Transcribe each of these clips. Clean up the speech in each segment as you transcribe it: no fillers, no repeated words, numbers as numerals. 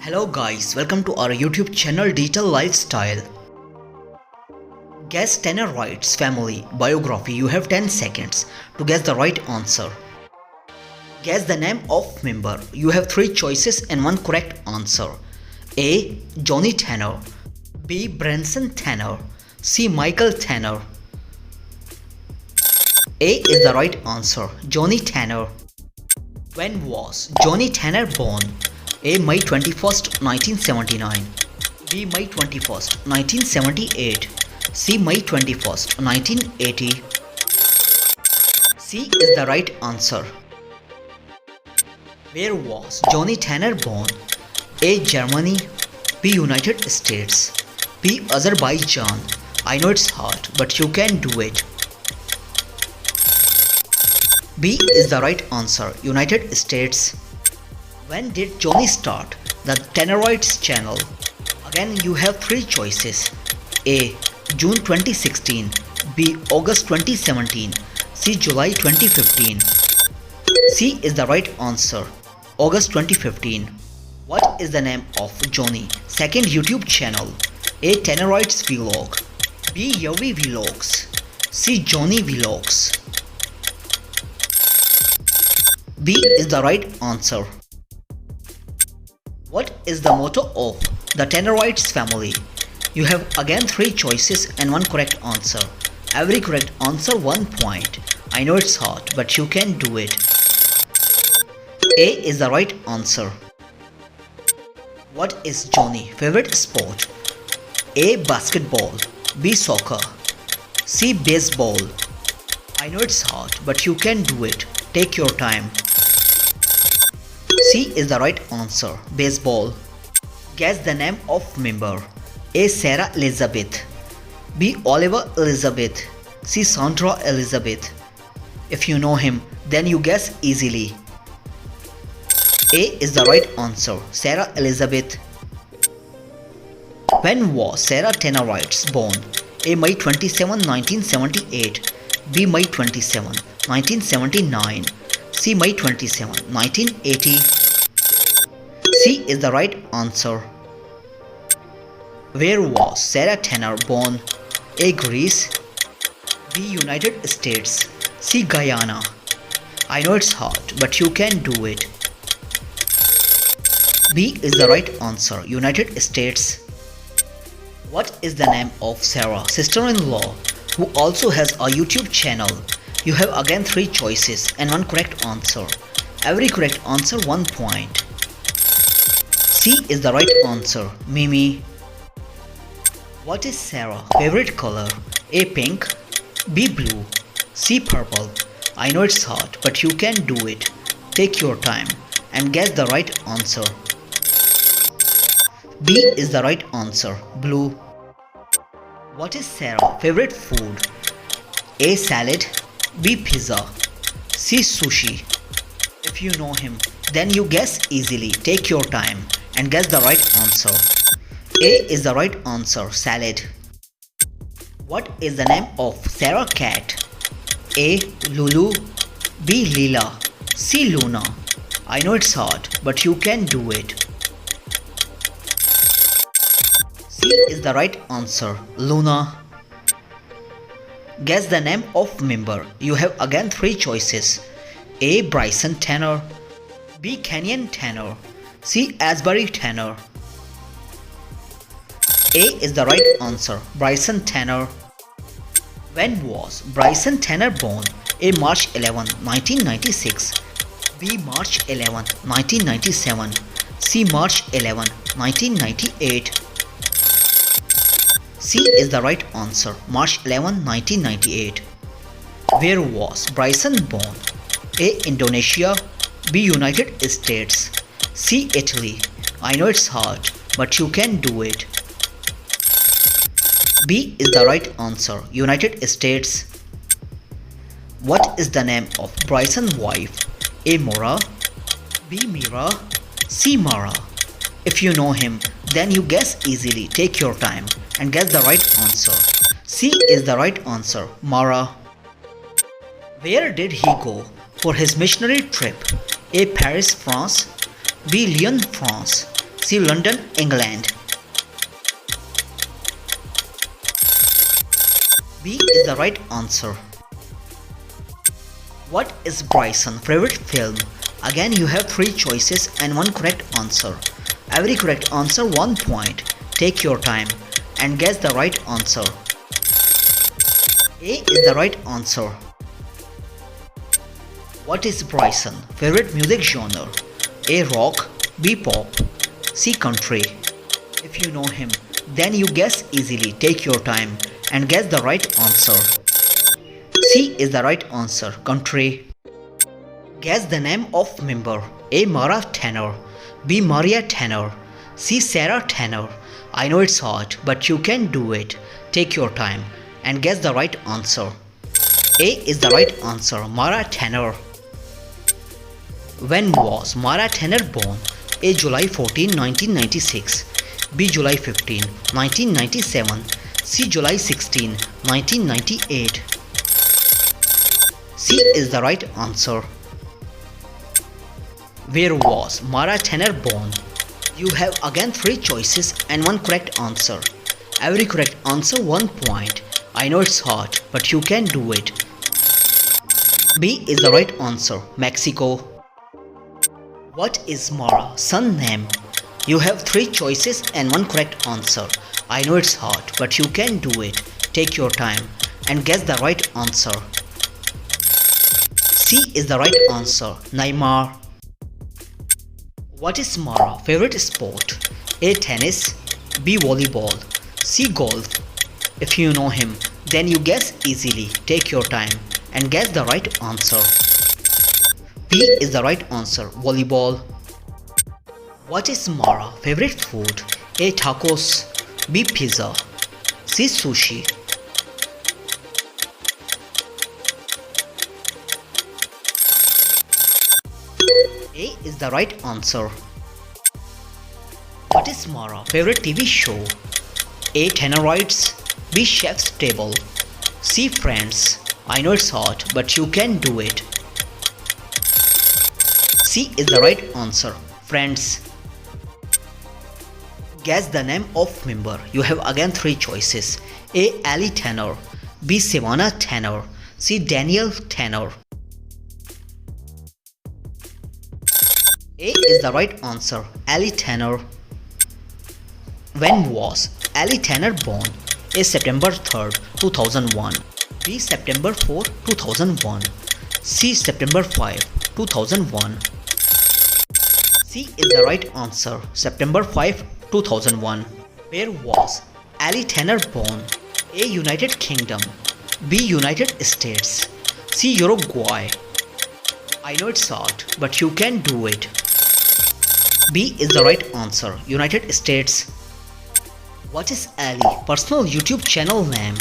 Hello guys, welcome to our YouTube channel Digital Lifestyle. Guess Tannerites Family Biography. You have 10 seconds to guess the right answer. Guess the name of member. You have 3 choices and 1 correct answer. A. Johnny Tanner, B. Branson Tanner, C. Michael Tanner. A is the right answer. Johnny Tanner. When was Johnny Tanner born? A. May 21st, 1979, B. May 21st, 1978, C. May 21st, 1980. C is the right answer. Where was Johnny Tanner born? A. Germany, B. United States, B. Azerbaijan. I know it's hard, but you can do it. B is the right answer. United States. When did Johnny start the Tannerites channel? Again, you have 3 choices. A. June 2016, B. August 2017, C. July 2015. C is the right answer. August 2015. What is the name of Johnny's second YouTube channel? A. Tannerites Vlog, B. Yawi Vlogs, C. Johnny Vlogs. B is the right answer. What is the motto of the Tannerites family? You have again 3 choices and 1 correct answer. Every correct answer 1 point. I know it's hard, but you can do it. A is the right answer. What is Johnny's favorite sport? A. Basketball, B. Soccer, C. Baseball. I know it's hard, but you can do it. Take your time. C is the right answer. Baseball. Guess the name of member. A. Sarah Elizabeth, B. Oliver Elizabeth, C. Sandra Elizabeth. If you know him, then you guess easily. A is the right answer. Sarah Elizabeth. When was Sarah Tannerites born? A. May 27, 1978, B. May 27, 1979, C. May 27, 1980. C is the right answer. Where was Sarah Tanner born? A. Greece, B. United States, C. Guyana. I know it's hard, but you can do it. B is the right answer. United States. What is the name of Sarah's sister-in-law who also has a YouTube channel? You have again 3 choices and 1 correct answer. Every correct answer 1 point. C is the right answer. Mimi. What is Sarah's favorite color? A. Pink, B. Blue, C. Purple. I know it's hard, but you can do it. Take your time and guess the right answer. B is the right answer. Blue. What is Sarah's favorite food? A. Salad, B. Pizza, C. Sushi. If you know him, then you guess easily. Take your time and guess the right answer. A is the right answer. Salad. What is the name of Sarah's cat? A. Lulu, B. Leela, C. Luna. I know it's hard, but you can do it. C is the right answer. Luna. Guess the name of member. You have again 3 choices. A. Bryson Tanner, B. Kenyon Tanner, C. Azbury Tanner. A is the right answer. Bryson Tanner. When was Bryson Tanner born? A. March 11, 1996, B. March 11, 1997, C. March 11, 1998. C is the right answer. March 11, 1998. Where was Bryson born? A. Indonesia, B. United States, C. Italy. I know it's hard, but you can do it. B is the right answer. United States. What is the name of Bryson's wife? A. Mora, B. Mira, C. Mara. If you know him, then you guess easily. Take your time and guess the right answer. C is the right answer. Mara. Where did he go for his missionary trip? A. Paris, France, B. Lyon, France, C. London, England. B is the right answer. What is Bryson's favorite film? Again you have 3 choices and 1 correct answer. Every correct answer 1 point. Take your time and guess the right answer. A is the right answer. What is Bryson's favorite music genre? A. Rock, B. Pop, C. Country. If you know him, then you guess easily. Take your time and guess the right answer. C is the right answer, country. Guess the name of member. A. Mara Tanner, B. Maria Tanner, C. Sarah Tanner. I know it's hard, but you can do it. Take your time and guess the right answer. A is the right answer, Mara Tanner. When was Mara Tanner born? A. July 14, 1996, B. July 15, 1997, C. July 16, 1998. C is the right answer. Where was Mara Tanner born? You have again 3 choices and 1 correct answer. Every correct answer 1 point. I know it's hard, but you can do it. B is the right answer, Mexico. What is Mara's son's name? You have 3 choices and 1 correct answer. I know it's hard, but you can do it. Take your time and guess the right answer. C is the right answer, Neymar. What is Mara's favorite sport? A. Tennis, B. Volleyball, C. Golf. If you know him, then you guess easily. Take your time and guess the right answer. B is the right answer, volleyball. What is Mara's favorite food? A. Tacos, B. Pizza, C. Sushi. A is the right answer. What is Mara's favorite TV show? A. Tannerites, B. Chef's Table, C. Friends. I know it's hard, but you can do it. C is the right answer, Friends. Guess the name of member. You have again 3 choices. A. Allie Tanner, B. Savannah Tanner, C. Daniell Tanner. A is the right answer, Allie Tanner. When was Allie Tanner born? A. September 3rd, 2001, B. September 4, 2001, C. September 5, 2001. C is the right answer, September 5, 2001. Where was Allie Tanner born? A. United Kingdom, B. United States, C. Uruguay. I know it's hard, but you can do it. B is the right answer, United States. What is Allie's personal YouTube channel name?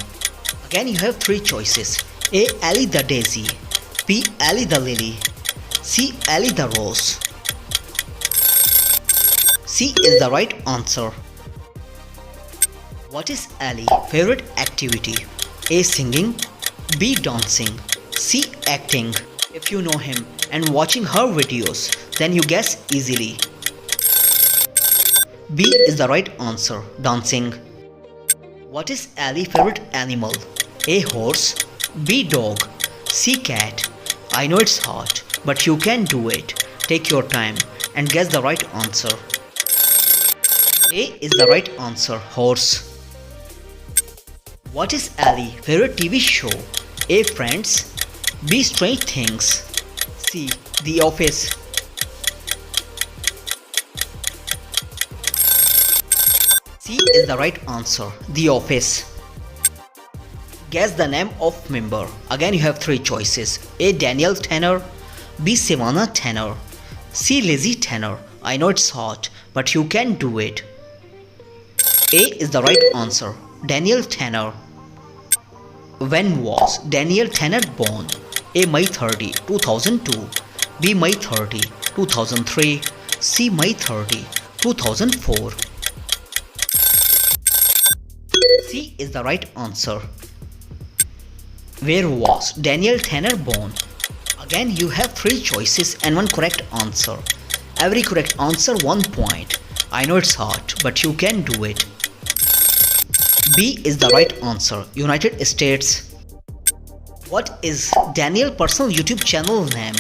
Again you have 3 choices. A. Allie the Daisy, B. Allie the Lily, C. Allie the Rose. C is the right answer. What is Allie's favorite activity? A. Singing, B. Dancing, C. Acting. If you know him and watching her videos, then you guess easily. B is the right answer, dancing. What is Allie's favorite animal? A. Horse, B. Dog, C. Cat. I know it's hard, but you can do it. Take your time and guess the right answer. A is the right answer, horse. What is Allie's favorite TV show? A. Friends, B. Strange Things, C. The Office. C is the right answer, The Office. Guess the name of member. Again you have 3 choices. A. Daniell Tanner, B. Savannah Tanner, C. Lizzy Tanner. I know it's hard, but you can do it. A is the right answer, Daniell Tanner. When was Daniell Tanner born? A. May 30, 2002, B. May 30, 2003, C. May 30, 2004. C is the right answer. Where was Daniell Tanner born? Again you have 3 choices and 1 correct answer. Every correct answer 1 point. I know it's hard, but you can do it. B is the right answer. United States. What is Daniell personal YouTube channel name?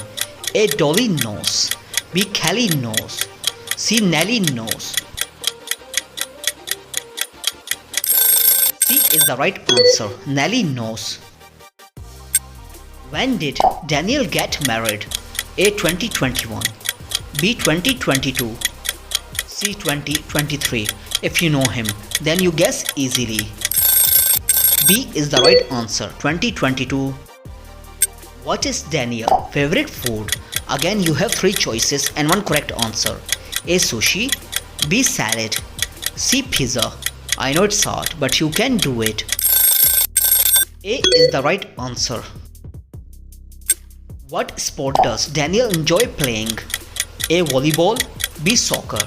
A. Dolly knows. B. Kelly knows. C. Nelly knows. C is the right answer. Nelly knows. When did Daniell get married? A. 2021. B. 2022. C. 2023. If you know him, then you guess easily. B is the right answer. 2022. What is Daniell favorite food? Again, you have 3 choices and 1 correct answer. A. Sushi. B. Salad. C. Pizza. I know it's hard, but you can do it. A is the right answer. What sport does Daniell enjoy playing? A. Volleyball. B. Soccer.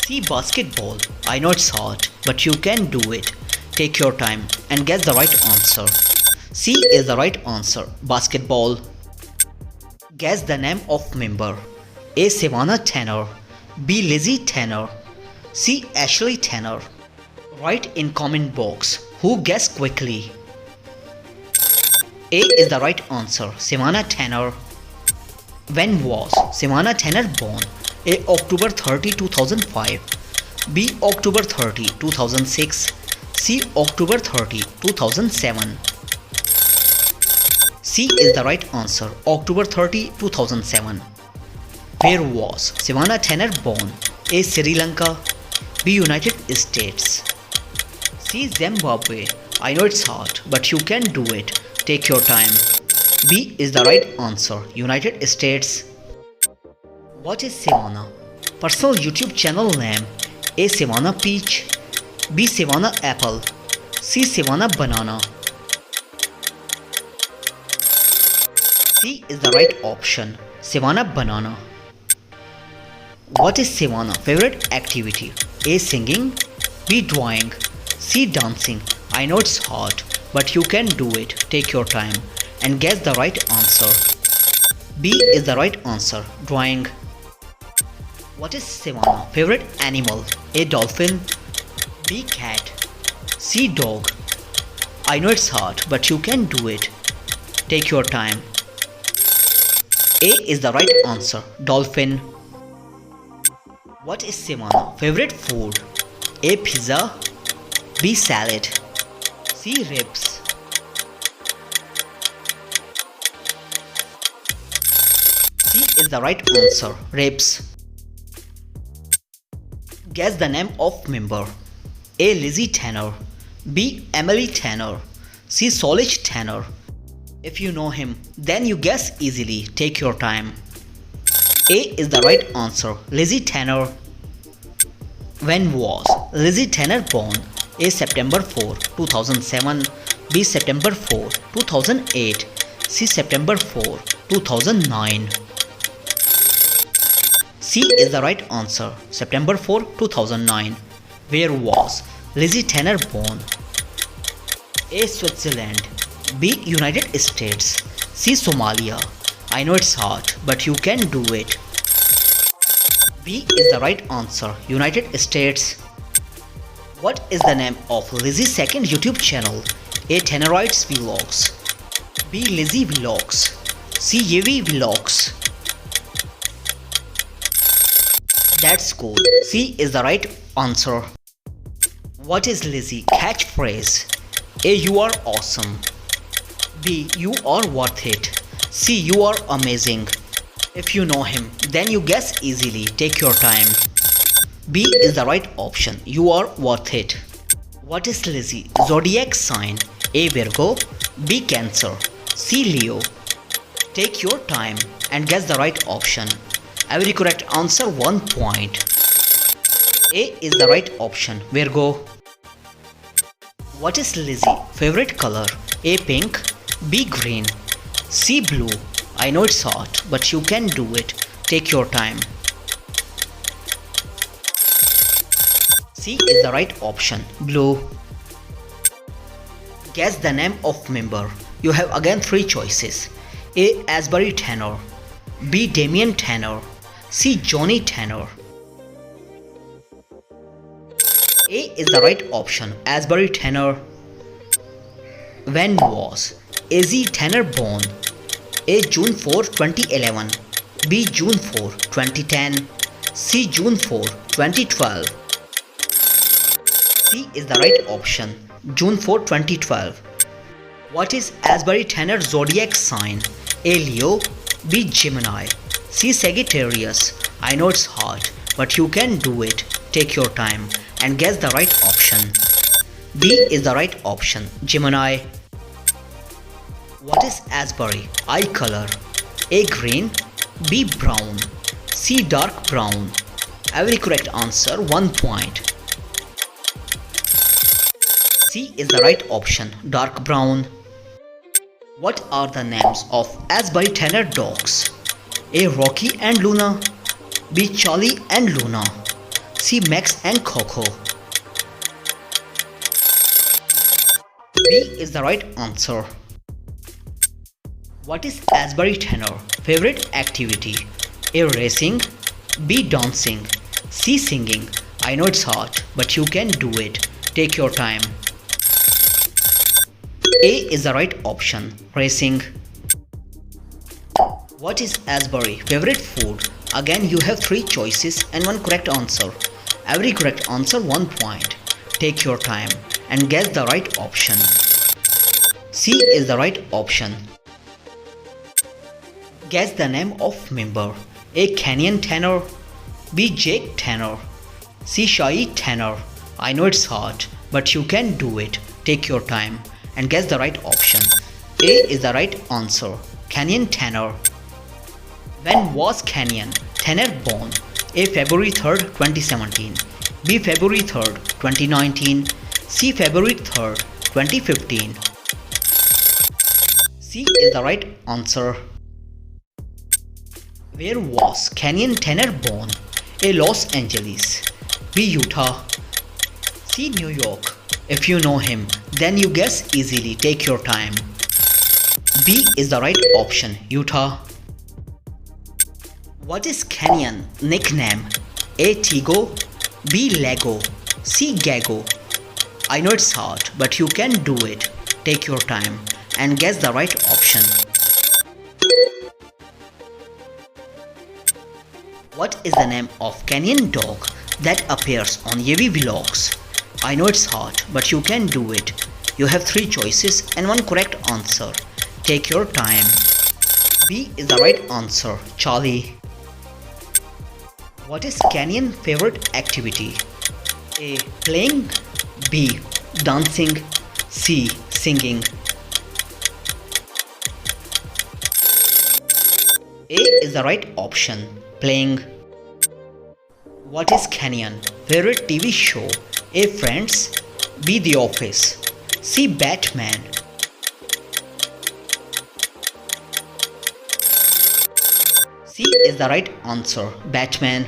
C. Basketball. I know it's hard, but you can do it. Take your time and guess the right answer. C is the right answer. Basketball. Guess the name of member. A. Savannah Tanner. B. Lizzy Tanner. C. Ashley Tanner. Write in comment box who guessed quickly. A is the right answer. Savannah Tanner. When was Savannah Tanner born? A. October 30, 2005. B. October 30, 2006. C. October 30, 2007. C is the right answer. October 30, 2007. Where was Savannah Tanner born? A. Sri Lanka. B. United States. C. Zimbabwe. I know it's hard, but you can do it. Take your time. B is the right answer. United States. What is Savannah personal YouTube channel name? A. Savannah Peach. B. Savannah Apple. C. Savannah Banana. C is the right option. Savannah Banana. What is Savannah favorite activity? A. Singing. B. Drawing. C. Dancing. I know it's hard, but you can do it. Take your time and guess the right answer. B is the right answer. Drawing. What is Savannah favorite animal? A. Dolphin. B. Cat. C. Dog. I know it's hard, but you can do it. Take your time. A is the right answer. Dolphin. What is Savannah favorite food? A. Pizza. B. Salad. C. Ribs. C is the right answer. Ribs. Guess the name of member. A. Lizzy Tanner. B. Allie Tanner. C. Solich Tanner. If you know him, then you guess easily. Take your time. A is the right answer. Lizzy Tanner. When was Lizzy Tanner born? A. September 4, 2007. B. September 4, 2008. C. September 4, 2009. C is the right answer. September 4, 2009. Where was Lizzy Tanner born? A. Switzerland. B. United States. C. Somalia. I know it's hard, but you can do it. B is the right answer. United States. What is the name of Lizzy's second YouTube channel? A. Tannerites Vlogs. B. Lizzy Vlogs. C. Yawi Vlogs. That's cool. C is the right answer. What is Lizzy catchphrase? A. You are awesome. B. You are worth it. C. You are amazing. If you know him, then you guess easily. Take your time. B is the right option. You are worth it. What is Lizzy zodiac sign? A. Virgo. B. Cancer. C. Leo. Take your time and guess the right option. Every correct answer 1 point. A is the right option. Virgo. What is Lizzy favorite color? A. Pink. B. Green. C. Blue. I know it's hard, but you can do it. Take your time. C is the right option. Blue. Guess the name of member. You have again 3 choices. A. Azbury Tanner. B. Daniell Tanner. C. Johnny Tanner. A is the right option. Asbury Tanner. When was Lizzy Tanner born? A. June 4, 2011. B. June 4, 2010. C. June 4, 2012. C is the right option. June 4, 2012. What is Asbury Tanner's zodiac sign? A. Leo. B. Gemini. C. Sagittarius. I know it's hard, but you can do it. Take your time and guess the right option. B is the right option. Gemini. What is Asbury eye color? A. Green. B. Brown. C. Dark brown. Every correct answer 1 point. C is the right option. Dark brown. What are the names of Asbury Tanner dogs? A. Rocky and Luna. B. Charlie and Luna. C. Max and Coco. B is the right answer. What is Asbury Tanner favorite activity? A. Racing. B. Dancing. C. Singing. I know it's hard, but you can do it. Take your time. A is the right option. Racing. What is Asbury favorite food? Again, you have 3 choices and 1 correct answer. Every correct answer 1 point. Take your time and guess the right option. C is the right option. Guess the name of member. A. Canyon Tanner. B. Jake Tanner. C. Yawi Tanner. I know it's hard, but you can do it. Take your time and guess the right option. A is the right answer. Canyon Tanner. When was Canyon Tanner born? A. February 3rd, 2017. B. February 3rd, 2019. C. February 3rd, 2015. C is the right answer. Where was Canyon Tanner born? A. Los Angeles. B. Utah. C. New York. If you know him, then you guess easily. Take your time. B is the right option. Utah. What is Canyon nickname? A. Tigo. B. Lego. C. Gago. I know it's hard, but you can do it. Take your time and guess the right option. What is the name of Canyon dog that appears on Yawi vlogs? I know it's hard, but you can do it. You have 3 choices and 1 correct answer. Take your time. B is the right answer. Charlie. What is Canyon favorite activity? A. Playing. B. Dancing. C. Singing. A is the right option. Playing. What is Canyon favorite TV show? A. Friends. B. The Office. C. Batman. C is the right answer. Batman.